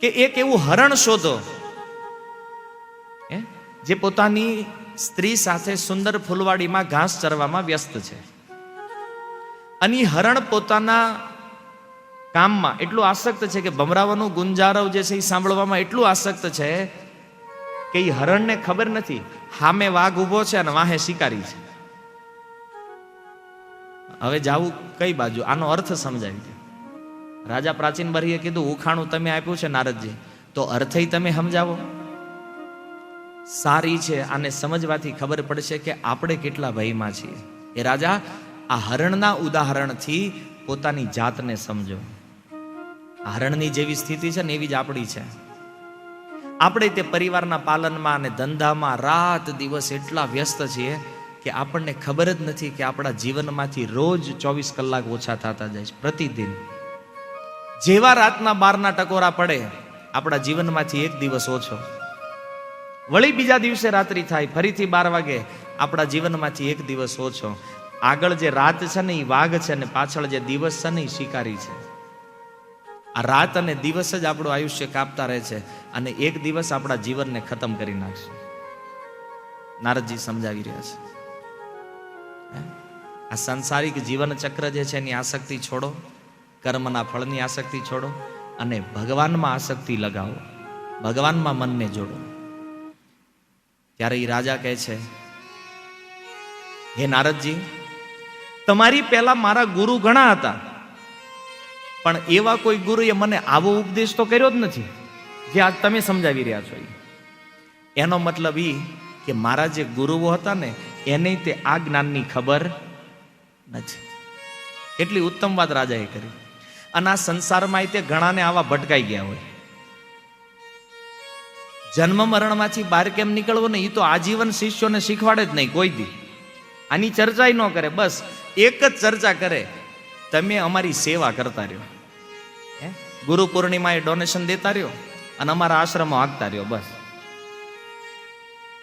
કે એક એવું હરણ શોધો જે પોતાની સ્ત્રી સાથે સુંદર ફૂલવાડીમાં ઘાસ ચરવામાં વ્યસ્ત છે. અને હરણ પોતાના કામમાં એટલું આસક્ત છે કે ભમરાવાનું ગુંજારવ જે છે એ સાંભળવામાં એટલું આસક્ત છે કે એ હરણને ખબર નથી સામે વાઘ ઉભો છે અને વાહે શિકારી છે. હવે જાવું કઈ બાજુ? આનો અર્થ સમજાવી દે. રાજા પ્રાચીન બરીએ કીધું ઉખાણું તમે આપ્યું છે નારદજી, તો અર્થય તમે સમજાવો. સારી છે, આને સમજવાથી ખબર પડશે કે આપણે કેટલા ભયમાં છીએ. એ રાજા, આ હરણના ઉદાહરણથી પોતાની જાતને સમજો. હરણની જેવી સ્થિતિ છે ને એવી જ આપણી છે. આપણે તે પરિવારના પાલનમાં અને ધંધામાં રાત દિવસ એટલા વ્યસ્ત છીએ કે આપણને ખબર જ નથી કે આપણા જીવનમાંથી રોજ 24 કલાક ઓછા થતા જાય છે પ્રતિદિન. જેવા રાતના 12ના ટકોરા પડે આપણા જીવનમાંથી એક દિવસ ઓછો, વળી બીજા દિવસે રાત્રિ થાય, ફરીથી 12 વાગે આપણા જીવનમાંથી એક દિવસ ઓછો. આગળ જે રાત છે ને એ વાઘ છે ને પાછળ જે દિવસ છે ને એ શિકારી છે. આ રાત અને દિવસ જ આપણું આયુષ્ય કાપતા રહે છે અને એક દિવસ આપણા જીવનને ખતમ કરી નાખશે. નારદજી સમજાવી રહ્યા છે. આ સંસારિક જીવન ચક્ર જે છે એની આસક્તિ છોડો, કર્મના ફળની આસક્તિ છોડો અને ભગવાનમાં આસક્તિ લગાવો, ભગવાનમાં મનને જોડો. ત્યારે એ રાજા કહે છે, હે નારદજી, તમારી પહેલા મારા ગુરુ ઘણા હતા, પણ એવા કોઈ ગુરુએ મને આવો ઉપદેશ તો કર્યો જ નથી જે આજ તમે સમજાવી રહ્યા છો. એનો મતલબ એ કે મારા જે ગુરુઓ હતા ને એને તે આ જ્ઞાનની ખબર નથી. કેટલી ઉત્તમ વાત રાજાએ કરી. અને આ સંસારમાં તે ઘણાને આવા ભટકાઈ ગયા હોય. જન્મ મરણમાંથી બહાર કેમ નીકળવું ને એ તો આજીવન શિષ્યોને શીખવાડે જ નહીં કોઈ દી. આની ચર્ચા ન કરે, બસ એક જ ચર્ચા કરે, તમે અમારી સેવા કરતા રહ્યો, ગુરુ પૂર્ણિમાએ ડોનેશન દેતા રહ્યો અને અમારા આશ્રમમાં આગતા રહ્યો. બસ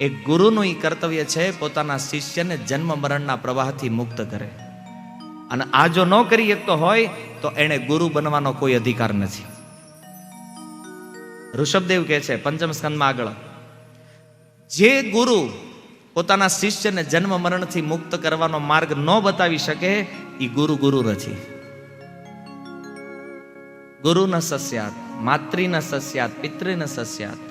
એક ગુરુનું એ કર્તવ્ય છે પોતાના શિષ્યને જન્મ મરણના પ્રવાહથી મુક્ત કરે. અને આ જો ન કરી શકતો હોય તો એને ગુરુ બનવાનો કોઈ અધિકાર નથી. ઋષભદેવ કહે છે પંચમ સ્કંદમાં આગળ, જે ગુરુ પોતાના શિષ્યને જન્મ મરણથી મુક્ત કરવાનો માર્ગ ન બતાવી શકે એ ગુરુ ગુરુ નથી. ગુરુ ન સસ્યાત, માતૃ ન સસ્યાત, પિતૃ ન સસ્યાત.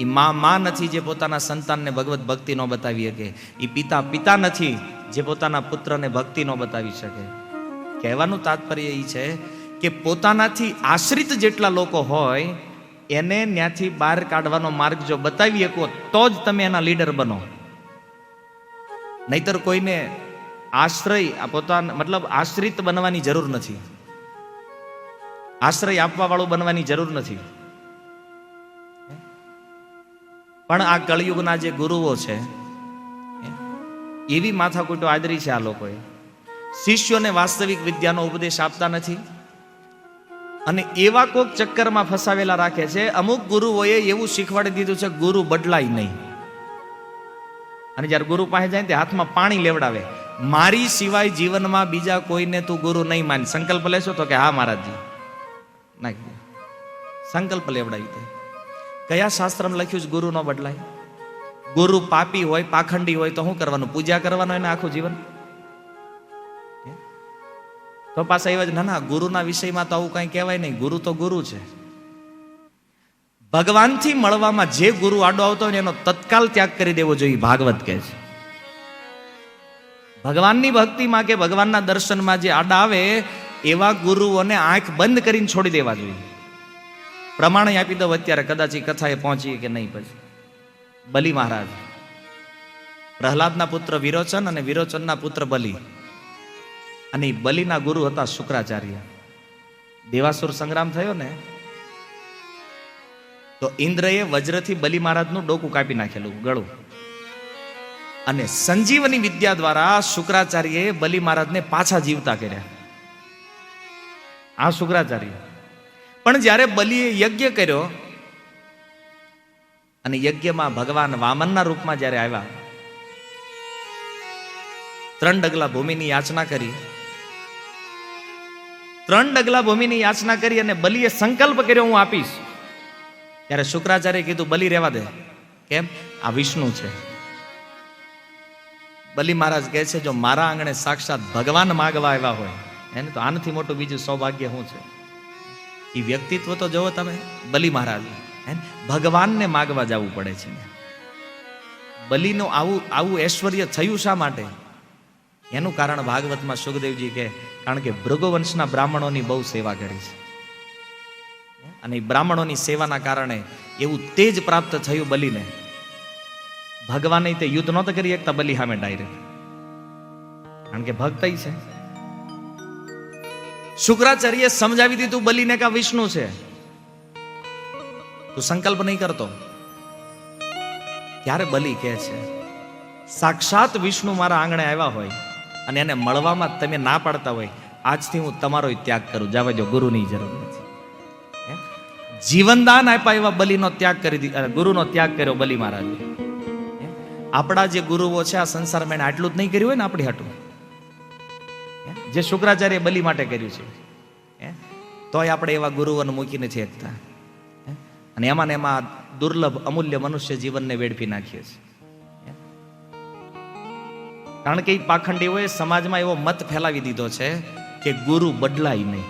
એ માં નથી જે પોતાના સંતાનને ભગવત ભક્તિ ન બતાવી શકે. એ પિતા નથી જે પોતાના પુત્રને ભક્તિ ન બતાવી શકે. કહેવાનું તાત્પર્ય એ છે કે પોતાનાથી આશ્રિત જેટલા લોકો હોય એને ત્યાંથી બહાર કાઢવાનો માર્ગ જો બતાવી શકો તો જ તમે એના લીડર બનો. નહીતર કોઈને આશ્રય પોતાના મતલબ આશ્રિત બનવાની જરૂર નથી, આશ્રય આપવા વાળું બનવાની જરૂર નથી. પણ આ કળિયુગના જે ગુરુઓ છે એવી માથાકૂટો આદરી છે આ લોકોએ. શિષ્યોને વાસ્તવિક વિદ્યાનો ઉપદેશ આપતા નથી અને એવા કોક ચક્કરમાં ફસાવેલા રાખે છે. અમુક ગુરુઓએ એવું શીખવાડી દીધું છે ગુરુ બદલાય નહીં. અને જ્યારે ગુરુ પાસે જાય તે હાથમાં પાણી લેવડાવે, મારી સિવાય જીવનમાં બીજા કોઈને તું ગુરુ નહીં માન. સંકલ્પ લેશો તો કે હા મહારાજજી, નાખી સંકલ્પ લેવડાવી દે. કયા શાસ્ત્રમાં લખ્યું છે ગુરુ ન બદલાય? ગુરુ પાપી હોય, પાખંડી હોય તો શું કરવાનું? પૂજા કરવાનું એને આખું જીવન? તો પાછા એવા જ ના, ગુરુના વિષયમાં તો આવું કઈ કહેવાય નહીં. ગુરુ તો ગુરુ છે. ભગવાનથી મળવામાં જે ગુરુ આડો આવતો હોય એનો તત્કાલ ત્યાગ કરી દેવો જોઈએ. ભાગવત કહે છે ભગવાનની ભક્તિમાં કે ભગવાનના દર્શનમાં જે આડા આવે એવા ગુરુઓને આંખ બંધ કરીને છોડી દેવા જોઈએ. પ્રમાણે આપી દઉં અત્યારે, કદાચ એ કથાએ પહોંચી કે નહીં. પછી બલિ મહારાજ, પ્રહલાદના પુત્ર વિરોચન અને વિરોચનના પુત્ર બલિ, અને બલિના ગુરુ હતા શુક્રાચાર્ય. દેવાસુર સંગ્રામ થયો ને તો ઇન્દ્રએ વજ્રથી બલિ મહારાજનું ડોકું કાપી નાખેલું, ગળું. અને સંજીવની વિદ્યા દ્વારા શુક્રાચાર્યએ બલિ મહારાજને પાછા જીવતા કર્યા. આ શુક્રાચાર્ય. પણ જ્યારે બલિએ યજ્ઞ કર્યો અને યજ્ઞમાં ભગવાન વામનના રૂપમાં જ્યારે આવ્યા, 3 ડગલા ભૂમિની યાચના કરી, 3 ડગલા ભૂમિની યાચના કરી અને બલિએ સંકલ્પ કર્યો હું આપીશ. ત્યારે શુક્રાચાર્ય કીધું બલિ રહેવા દે. કેમ? આ વિષ્ણુ છે. બલિ મહારાજ કહે છે જો મારા આંગણે સાક્ષાત ભગવાન માગવા આવ્યા હોય એને તો આનાથી મોટું બીજું સૌભાગ્ય શું છે? એ વ્યક્તિત્વ તો જોવો તમે, બલિ મહારાજ ભગવાનને માગવા જવું પડે છે. બલિનું આવું ઐશ્વર્ય થયું શા માટે? એનું કારણ ભાગવતમાં સુખદેવજી કહે કારણ કે ભૃગુવંશના બ્રાહ્મણોની બહુ સેવા કરી છે અને એ બ્રાહ્મણોની સેવાના કારણે એવું તેજ પ્રાપ્ત થયું બલિને. ભગવાને તે યુદ્ધ નહોતા કરી એકતા બલિ સામે ડાયરેક્ટ, કારણ કે ભક્ત છે. શુક્રાચાર્ય સમજાવી દીધું બલિને કે વિષ્ણુ છે, તું સંકલ્પ નહીં કરતો. ત્યારે બલિ કહે છે સાક્ષાત વિષ્ણુ મારા આંગણે આવ્યા હોય અને એને મળવામાં તમે ના પાડતા હોય, આજથી હું તમારો ત્યાગ કરું. જવા દો, ગુરુની જરૂર નથી. જીવનદાન આપ્યા એવા બલિનો ત્યાગ કરી દીધો, ગુરુનો ત્યાગ કર્યો બલિ મહારાજે. આપણા જે ગુરુઓ છે આ સંસારમાં આટલું જ નહીં કર્યું હોય ને આપણી હાટું, જે શુક્રાચાર્ય બલિ માટે કર્યું છે, તોય આપણે એવા ગુરુઓને મૂકી નથી શકતા. અને એમાં ને એમાં દુર્લભ અમૂલ્ય મનુષ્ય જીવનને વેડફી નાખીએ છીએ. કારણ કે એ પાખંડીઓએ સમાજમાં એવો મત ફેલાવી દીધો છે કે ગુરુ બદલાય નહીં.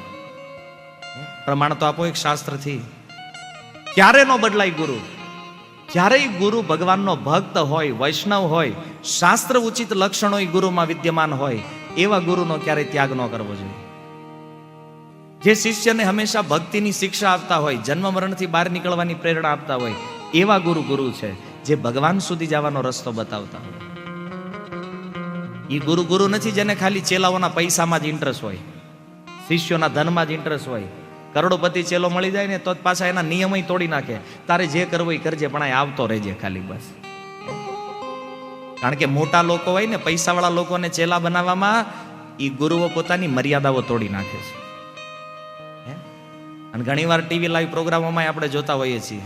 પ્રમાણ તો આપો એક શાસ્ત્રથી, ક્યારે નો બદલાય ગુરુ? ક્યારેય ગુરુ ભગવાનનો ભક્ત હોય, વૈષ્ણવ હોય, શાસ્ત્ર ઉચિત લક્ષણો ગુરુમાં વિદ્યમાન હોય, એવા ગુરુનો ક્યારેય ત્યાગ ન કરવો જોઈએ. જે શિષ્યને હંમેશા ભક્તિની શિક્ષા આપતા હોય, જન્મ મરણથી બહાર નીકળવાની પ્રેરણા આપતા હોય, એવા ગુરુ છે. જે ભગવાન સુધી જવાનો રસ્તો બતાવતા હોય, એ ગુરુ નથી જેને ખાલી ચેલાઓના પૈસામાં જ ઇન્ટરેસ્ટ હોય, શિષ્યોના ધનમાં જ ઇન્ટરેસ્ટ હોય. કરોડોપતિ ચેલો મળી જાય ને તો પાછા એના નિયમય તોડી નાખે. તારે જે કરવું એ કરજે, પણ આ આવતો રહેજે ખાલી, બસ. કારણ કે મોટા લોકો હોય ને, પૈસાવાળા લોકોને ચેલા બનાવવામાં એ ગુરુઓ પોતાની મર્યાદાઓ તોડી નાખે છે. અને ઘણીવાર ટીવી લાઈવ પ્રોગ્રામોમાં આપણે જોતા હોઈએ છીએ,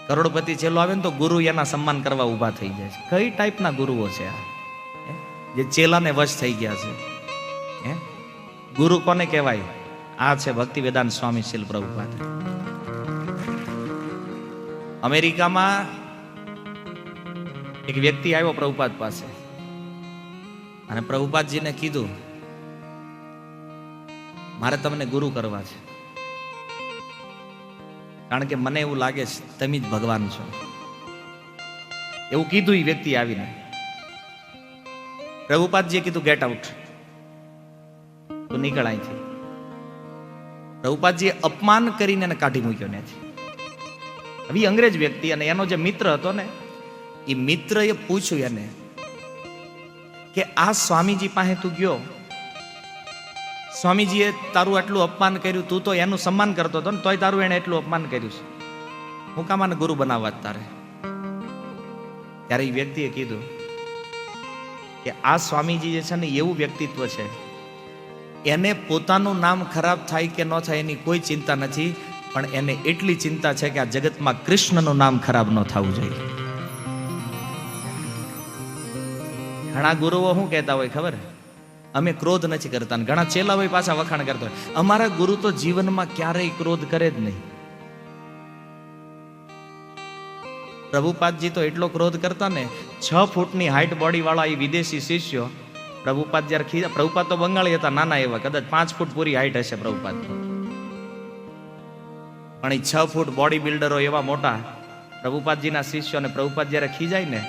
કરોડપતિ ચેલો આવે ને તો ગુરુ એના સન્માન કરવા ઊભા થઈ જાય છે. કઈ ટાઈપના ગુરુઓ છે આ, જે ચેલાને વશ થઈ ગયા છે? ગુરુ કોને કહેવાય? આ છે ભક્તિ વેદાંત સ્વામી શીલ પ્રભુપાદ. અમેરિકામાં એક વ્યક્તિ આવ્યો પ્રભુપાદ પાસે અને પ્રભુપાદજીને કીધું મારે તમને ગુરુ કરવા છે, કારણ કે મને એવું લાગે છે તમે જ ભગવાન છો. એવું કીધું એ વ્યક્તિ આવીને. પ્રભુપાદજીએ કીધું ગેટ આઉટ, તું નીકળ અહીંથી. પ્રભુપાદજીએ અપમાન કરીને એને કાઢી મૂક્યો ત્યાંથી. હવે અંગ્રેજ વ્યક્તિ અને એનો જે મિત્ર હતો ને, એ મિત્રએ પૂછ્યું એને કે આ સ્વામીજી પાસે તું ગયો, સ્વામીજીએ તારું આટલું અપમાન કર્યું, તું તો એનું સન્માન કરતો હતો ને, તોય તારું એને એટલું અપમાન કર્યું છે, હું કામ આને ગુરુ બનાવવા તારે? ત્યારે એ વ્યક્તિએ કીધું કે આ સ્વામીજી જે છે ને એવું વ્યક્તિત્વ છે, એને પોતાનું નામ ખરાબ થાય કે ન થાય એની કોઈ ચિંતા નથી, પણ એને એટલી ચિંતા છે કે આ જગતમાં કૃષ્ણનું નામ ખરાબ ન થવું જોઈએ. ઘણા ગુરુઓ શું કહેતા હોય ખબર? અમે ક્રોધ નથી કરતા. ઘણા ચેલા હોય પાછા વખાણ કરતા હોય, અમારા ગુરુ તો જીવનમાં ક્યારેય ક્રોધ કરે જ નહીં. પ્રભુપાદજી તો એટલો ક્રોધ કરતા ને, 6 ફૂટની હાઈટ બોડી વાળા એ વિદેશી શિષ્યો પ્રભુપાદ જયારે ખીજા, પ્રભુપાદ તો બંગાળી હતા, નાના એવા, કદાચ 5 ફૂટ પૂરી હાઈટ હશે પ્રભુપાદ, પણ એ 6 ફૂટ બોડી બિલ્ડરો એવા મોટા પ્રભુપાદજીના શિષ્યોને પ્રભુપાદ જયારે ખીજાય ને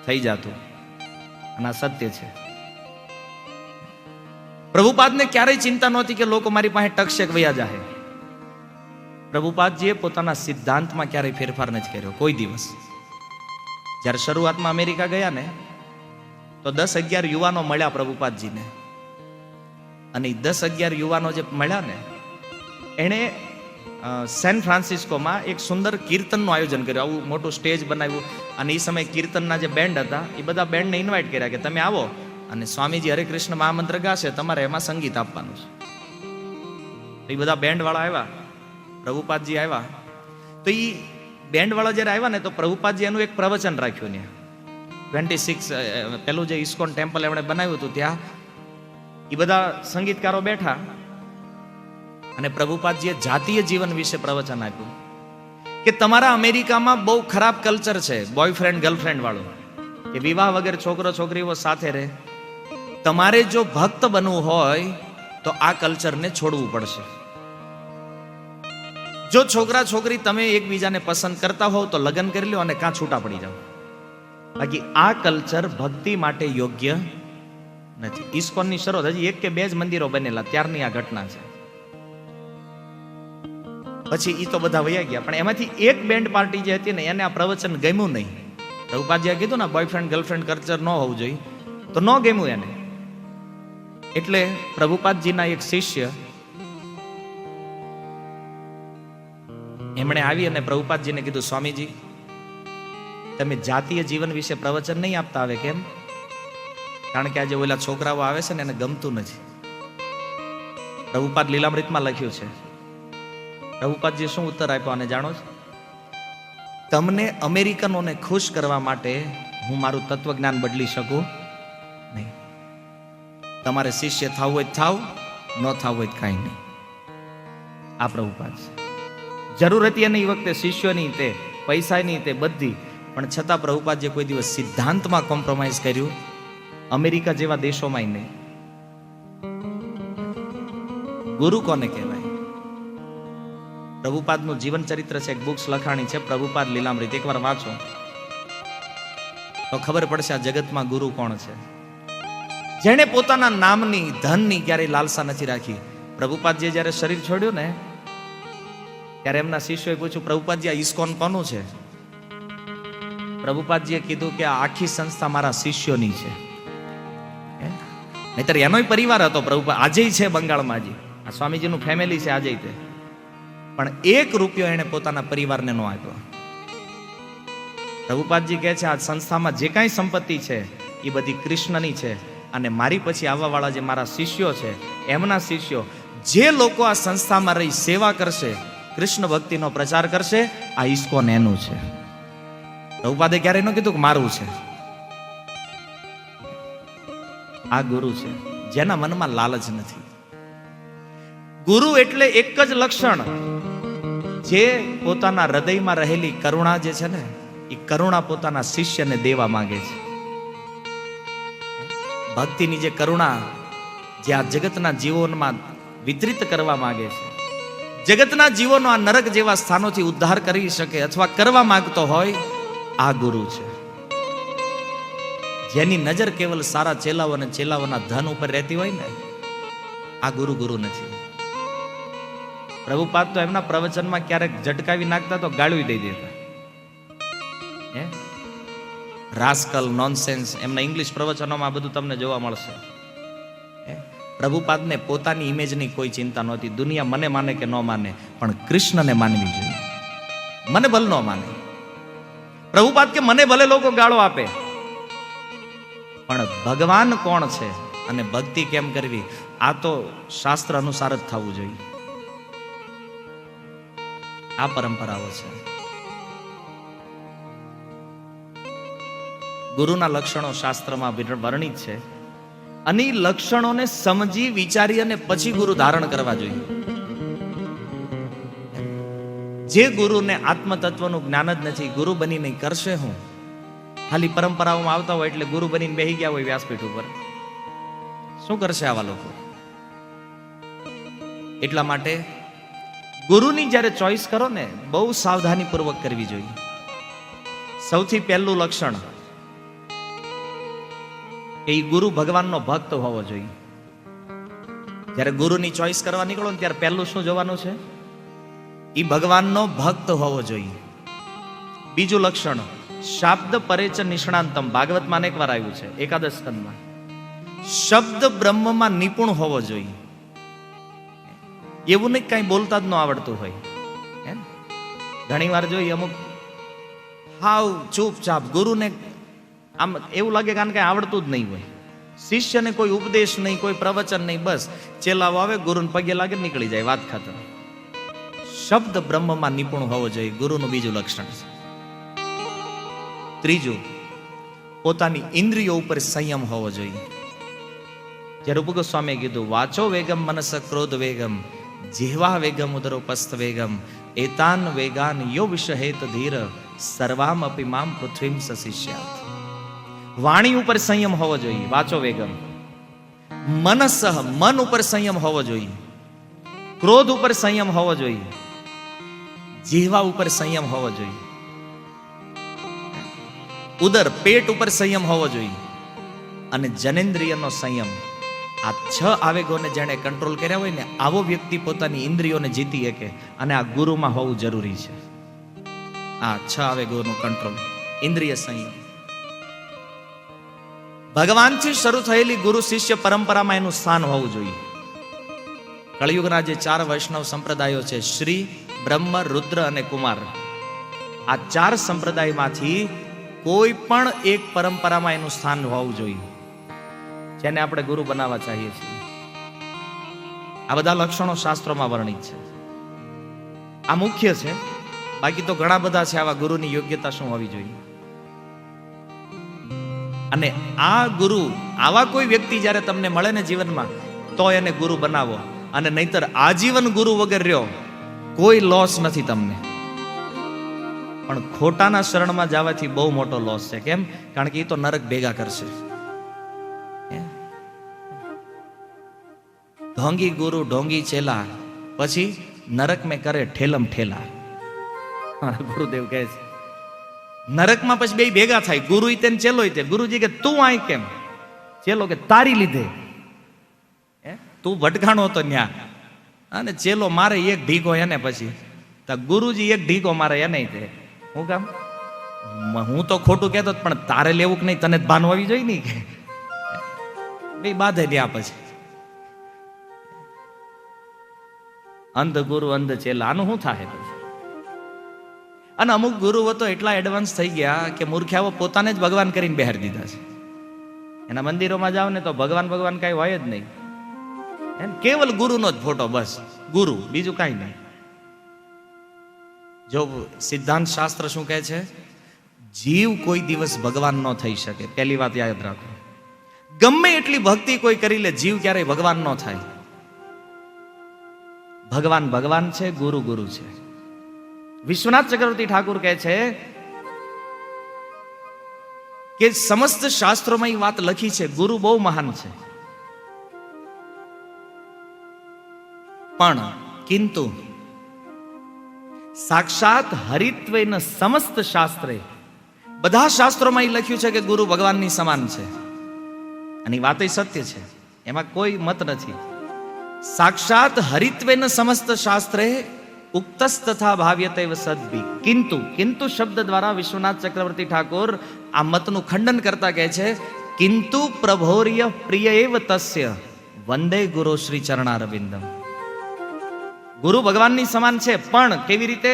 થઈ જતું. અને આ સત્ય છે. પ્રભુપાદને ક્યારેય ચિંતા નહોતી કે લોકો મારી પાસે ટકશેક વયા જાહે. પ્રભુપાદજીએ પોતાના સિદ્ધાંતમાં ક્યારેય ફેરફાર નથી કર્યો, કોઈ દિવસ. જ્યારે શરૂઆતમાં અમેરિકા ગયા ને તો 10-11 યુવાનો મળ્યા પ્રભુપાદજીને, અને 10-11 યુવાનો જે મળ્યા ને, એણે સેન ફ્રાન્સિસ્કોમાં એક સુંદર કીર્તનનું આયોજન કર્યું. આવું મોટું સ્ટેજ બનાવ્યું, અને એ સમયે કીર્તનના જે બેન્ડ હતા એ બધા બેન્ડને ઇન્વાઇટ કર્યા કે તમે આવો અને સ્વામીજી હરે કૃષ્ણ મહામંત્ર ગાશે, તમારે એમાં સંગીત આપવાનું છે. એ બધા બેન્ડ વાળા આવ્યા, પ્રભુપાદજી આવ્યા. તો એ બેન્ડ વાળા જયારે આવ્યા ને તો પ્રભુપાદજી એનું એક પ્રવચન રાખ્યું ને 26 પેલું જે ઇસ્કોન ટેમ્પલ એમણે બનાવ્યું હતું ત્યાં એ બધા સંગીતકારો બેઠા અને પ્રભુપાદજીએ જાતીય જીવન વિશે પ્રવચન આપ્યું કે તમારા અમેરિકામાં બહુ ખરાબ કલ્ચર છે, બોયફ્રેન્ડ ગર્લફ્રેન્ડ વાળું, કે વિવાહ વગર છોકરો છોકરીઓ સાથે રહે. તમારે જો ભક્ત બનવું હોય તો આ કલ્ચરને છોડવું પડશે. જો છોકરા છોકરી તમે એકબીજાને પસંદ કરતા હોવ તો લગ્ન કરી લો અને કાં છૂટા પડી જાઓ. બાકી આ કલ્ચર ભક્તિ માટે યોગ્ય નથી. ઇસ્કોનની શરૂઆત હજી 1 કે 2 જ મંદિરો બનેલા ત્યારની આ ઘટના છે. પછી ઈ તો બધા વયા ગયા, પણ એમાંથી એક બેન્ડ પાર્ટી જે હતી ને એને આ પ્રવચન ગમ્યું નહીં. પ્રભુપાદજીએ કીધું ને બોયફ્રેન્ડ ગર્લફ્રેન્ડ કલ્ચર ન હોવું જોઈએ, તો ન ગમ્યું એને. એટલે પ્રભુપાદજીના એક શિષ્ય એમણે આવી અને પ્રભુપાદજીને કીધું, સ્વામીજી તમે જાતીય જીવન વિશે પ્રવચન નહીં આપતા. આવે કેમ? કારણ કે આજે ઓલા છોકરાઓ આવે છે ને એને ગમતું નથી. પ્રભુપાદ લીલામૃતમાં લખ્યું છે. પ્રભુપાદજી શું ઉત્તર આપ્યો અને જાણો છો? તમને અમેરિકનોને ખુશ કરવા માટે હું મારું તત્વજ્ઞાન બદલી શકું નહીં. તમારે શિષ્ય થવું હોય થાવ, ન થવું હોય કાંઈ નહીં. આ પ્રભુપાદ છે. જરૂર હતી એની વખતે શિષ્યોની, તે પૈસાની, તે બધી, પણ છતાં પ્રભુપાદજીએ કોઈ દિવસ સિદ્ધાંતમાં કોમ્પ્રોમાઇઝ કર્યું અમેરિકા જેવા દેશોમાં નહીં. ગુરુ કોને કહેવાય? પ્રભુપાદનું જીવન ચરિત્ર છે, એક બુક્સ લખાણી છે, પ્રભુપાદ લીલામૃત. એકવાર વાંચો તો ખબર પડશે આ જગતમાં ગુરુ કોણ છે. જેણે પોતાના નામની, ધનની ક્યારેય લાલસા નથી રાખી. પ્રભુપાદજીએ જ્યારે શરીર છોડ્યું ને ત્યારે એમના શિષ્યોએ પૂછ્યું, પ્રભુપાદજી આ ઇસ્કોન કોનું છે? પ્રભુપાદજીએ કીધું કે આ આખી સંસ્થા મારા શિષ્યોની છે. નહીતર એનોય પરિવાર હતો પ્રભુપાદ, આજે છે બંગાળમાં. હજી આ સ્વામીજીનું ફેમિલી છે આજે તે, પણ 1 રૂપિયો એને પોતાના પરિવારને ન આપ્યો. પ્રભુપાદજી કહે છે આ સંસ્થામાં જે કાંઈ સંપત્તિ છે એ બધી કૃષ્ણની છે, અને મારી પછી આવવા વાળા જે મારા શિષ્યો છે એમના શિષ્યો, જે લોકો આ સંસ્થામાં રહી સેવા કરશે, કૃષ્ણ ભક્તિનો પ્રચાર કરશે, આ ઇસ્કોન એનું છે. પ્રભુપાદે ક્યારેય ન કીધું કે મારું છે. આ ગુરુ છે જેના મનમાં લાલચ નથી. ગુરુ એટલે એક જ લક્ષણ, જે પોતાના હૃદયમાં રહેલી કરુણા જે છે ને એ કરુણા પોતાના શિષ્યને દેવા માંગે છે. ભક્તિની જે કરુણા જે આ જગતના જીવોમાં વિતરિત કરવા માંગે છે, જગતના જીવોનો આ નરક જેવા સ્થાનોથી ઉદ્ધાર કરી શકે અથવા કરવા માંગતો હોય, આ ગુરુ છે. જેની નજર કેવલ સારા ચેલાઓ અને ચેલાઓના ધન ઉપર રહેતી હોય ને, આ ગુરુ ગુરુ નથી. પ્રભુપાદ તો એમના પ્રવચનમાં ક્યારેક ઝટકાવી નાખતા તો ગાળવી દઈ દેતા. રાસ્કલ, નોનસેન્સ, એમના ઇંગ્લિશ પ્રવચનોમાં આ બધું તમને જોવા મળશે. પ્રભુપાદને પોતાની ઇમેજની કોઈ ચિંતા નહોતી. દુનિયા મને માને કે ન માને, પણ કૃષ્ણને માનવી જોઈએ. મને ભલે ન માને, પ્રભુપાદ કે મને ભલે લોકો ગાળો આપે, પણ ભગવાન કોણ છે અને ભક્તિ કેમ કરવી, આ તો શાસ્ત્ર અનુસાર જ થવું જોઈએ. આ પરંપરાઓ છે. ગુરુના લક્ષણો શાસ્ત્રમાં વર્ણિત છે, અને એ લક્ષણોને સમજી વિચારી અને પછી ગુરુ ધારણ કરવા જોઈએ. જે ગુરુને આત્મતત્વનું જ્ઞાન જ નથી, ગુરુ બનીને કરશે હું? ખાલી પરંપરાઓમાં આવતા હોય એટલે ગુરુ બનીને બેહી ગયા હોય વ્યાસપીઠ ઉપર, શું કરશે આવા લોકો? એટલા માટે ગુરુની જ્યારે ચોઈસ કરો ને, બહુ સાવધાની પૂર્વક કરવી જોઈએ. સૌથી પહેલું લક્ષણ એ ગુરુ ભગવાનનો ભક્ત હોવો જોઈએ. જ્યારે ગુરુની ચોઈસ કરવા નીકળો ને ત્યારે પહેલું શું જોવાનું છે? એ ભગવાનનો ભક્ત હોવો જોઈએ. બીજું લક્ષણ, શબ્દ પરેચ નિષ્ણાંતમ, ભાગવતમાં અનેક વાર આવ્યું છે, એકાદશ સ્કંદમાં. શબ્દ બ્રહ્મમાં નિપુણ હોવો જોઈએ. એવું નહીં કઈ બોલતા જ ન આવડતું હોય. ઘણી વાર જોઈએ અમુક હાવ ચૂપચાપ, ગુરુને આમ એવું લાગે કારણ કે આવડતું જ નહીં હોય. શિષ્યને કોઈ ઉપદેશ નહીં, કોઈ પ્રવચન નહીં, બસ ચેલાવો આવે, ગુરુને પગે લાગે, નીકળી જાય, વાત ખતમ. શબ્દ બ્રહ્મમાં નિપુણ હોવો જોઈએ, ગુરુનું બીજું લક્ષણ છે. ત્રીજું, પોતાની ઇન્દ્રિયો ઉપર સંયમ હોવો જોઈએ. જે રૂપ ગોસ્વામીએ કીધું, વાચો વેગમ મનસ ક્રોધ વેગમ, જીહવા વેગમ ઉદરોપસ્થ વેગમ, એતાન વેગાન યો વિષહેત ધીર સર્વામ અપી મામ પૃથ્વીમ સશિષ્યાત. વાણી ઉપર સંયમ હોવો જોઈએ, વાચો વેગમ. મનસઃ, મન ઉપર સંયમ હોવો જોઈએ. ક્રોધ ઉપર સંયમ હોવો જોઈએ. જીહવા ઉપર સંયમ હોવો જોઈએ. ઉદર, પેટ ઉપર સંયમ હોવો જોઈએ. અને જનેન્દ્રિયનો સંયમ. આ 6 આવેગોને જેણે કંટ્રોલ કર્યા હોય ને, આવો વ્યક્તિ પોતાની ઇન્દ્રિયોને જીતી શકે. અને આ ગુરુમાં હોવું જરૂરી છે. આ 6 આવેગોનું કંટ્રોલ, ઇન્દ્રિય સંયમ. ભગવાનથી શરૂ થયેલી ગુરુ શિષ્ય પરંપરામાં એનું સ્થાન હોવું જોઈએ. કળિયુગના જે 4 વૈષ્ણવ સંપ્રદાયો છે, શ્રી, બ્રહ્મ, રુદ્ર અને કુમાર, આ 4 સંપ્રદાયમાંથી કોઈ પણ એક પરંપરામાં એનું સ્થાન હોવું જોઈએ, જેને આપણે ગુરુ બનાવવા ચાહીએ છીએ. આ બધા લક્ષણો શાસ્ત્રોમાં વર્ણિત છે. આ મુખ્ય છે, બાકી તો ઘણા બધા છે. આવા ગુરુની યોગ્યતા શું હોવી જોઈએ? અને આ ગુરુ, આવા કોઈ વ્યક્તિ જ્યારે તમને મળે ને જીવનમાં, તો એને ગુરુ બનાવો. અને નહીતર આજીવન ગુરુ વગર રહ્યો, કોઈ લોસ નથી તમને. પણ ખોટાના શરણમાં જવાથી બહુ મોટો લોસ છે. કેમ? કારણ કે એ તો નરક ભેગા કરશે. ઢોંગી ગુરુ ઢોંગી ચેલા, પછી નરક મેં કરે ઠેલમ ઠેલા. ગુરુદેવ કહે છે નરકમાં પછી બે ભેગા થાય, ગુરુ તેને ચેલો તે. ગુરુજી કે તું આય કેમ? ચેલો કે તારી લીધે. તું ભટકાણો હતો ન્યા, અને ચેલો મારે એક ઢીકો એને. પછી ગુરુજી એક ઢીકો મારે એને તે. હું કામ? હું તો ખોટું કહેતો, પણ તારે લેવું કે નહીં, તને જ ભાન હોવી જોઈએ નહીં કે બે બાધે લ્યા. પછી અંધ ગુરુ અંધ ચેલા, આનું શું થાય પછી? અને અમુક ગુરુઓ તો એટલા એડવાન્સ થઈ ગયા કે મૂર્ખ્યાઓ પોતાને જ ભગવાન કરીને બહાર દીધા છે. એના મંદિરોમાં જાવ ને તો ભગવાન ભગવાન કઈ હોય જ નહીં. કેવલ ગુરુનો જ ફોટો, બસ ગુરુ, બીજું કઈ નહીં. જો સિદ્ધાંત શાસ્ત્ર શું કહે છે? જીવ કોઈ દિવસ ભગવાન ન થઈ શકે. પહેલી વાત યાદ રાખો. ગમે એટલી ભક્તિ કોઈ કરી લે, જીવ ક્યારેય ભગવાન ન થાય. ભગવાન ભગવાન છે, ગુરુ ગુરુ છે. વિશ્વનાથ ચક્રવર્તી ઠાકુર કહે છે કે સમસ્ત શાસ્ત્રોમાં એ વાત લખી છે, ગુરુ બહુ મહાન છે. પણ કિંતુ સાક્ષાત હરિત્વેન સમસ્ત શાસ્ત્રે, બધા શાસ્ત્રોમાં એ લખ્યું છે કે ગુરુ ભગવાનની સમાન છે. અને વાત એ સત્ય છે, એમાં કોઈ મત નથી. સાક્ષાત હરિત્વેન સમસ્ત શાસ્ત્રે ઉક્તસ તથા ભાવ્યતે સદ્ભી. કિંતુ, કિંતુ શબ્દ દ્વારા વિશ્વનાથ ચક્રવર્તી ઠાકોર આ મતનું ખંડન કરતા કહે છે, કિંતુ પ્રભોર્ય પ્રિય એવ તસ્ય વંદે ગુરુ શ્રી ચરણારવિંદમ. ગુરુ ભગવાનની સમાન છે, પણ કેવી રીતે?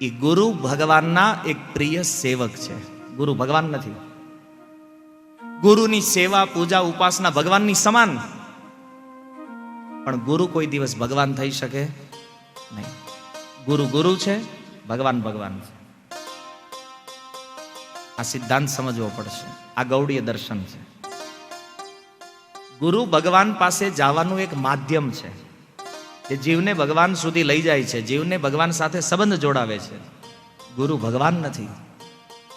એ ગુરુ ભગવાનના એક પ્રિય સેવક છે. ગુરુ ભગવાન નથી. ગુરુની સેવા, પૂજા, ઉપાસના ભગવાનની સમાન, પણ ગુરુ કોઈ દિવસ ભગવાન થઈ શકે નહીં. ગુરુ ગુરુ છે, ભગવાન ભગવાન છે. આ સિદ્ધાંત સમજવો પડશે. આ ગૌડીય દર્શન છે. ગુરુ ભગવાન પાસે જવાનું એક માધ્યમ છે, જે જીવને ભગવાન સુધી લઈ જાય છે, જીવને ભગવાન સાથે સંબંધ જોડાવે છે. ગુરુ ભગવાન નથી.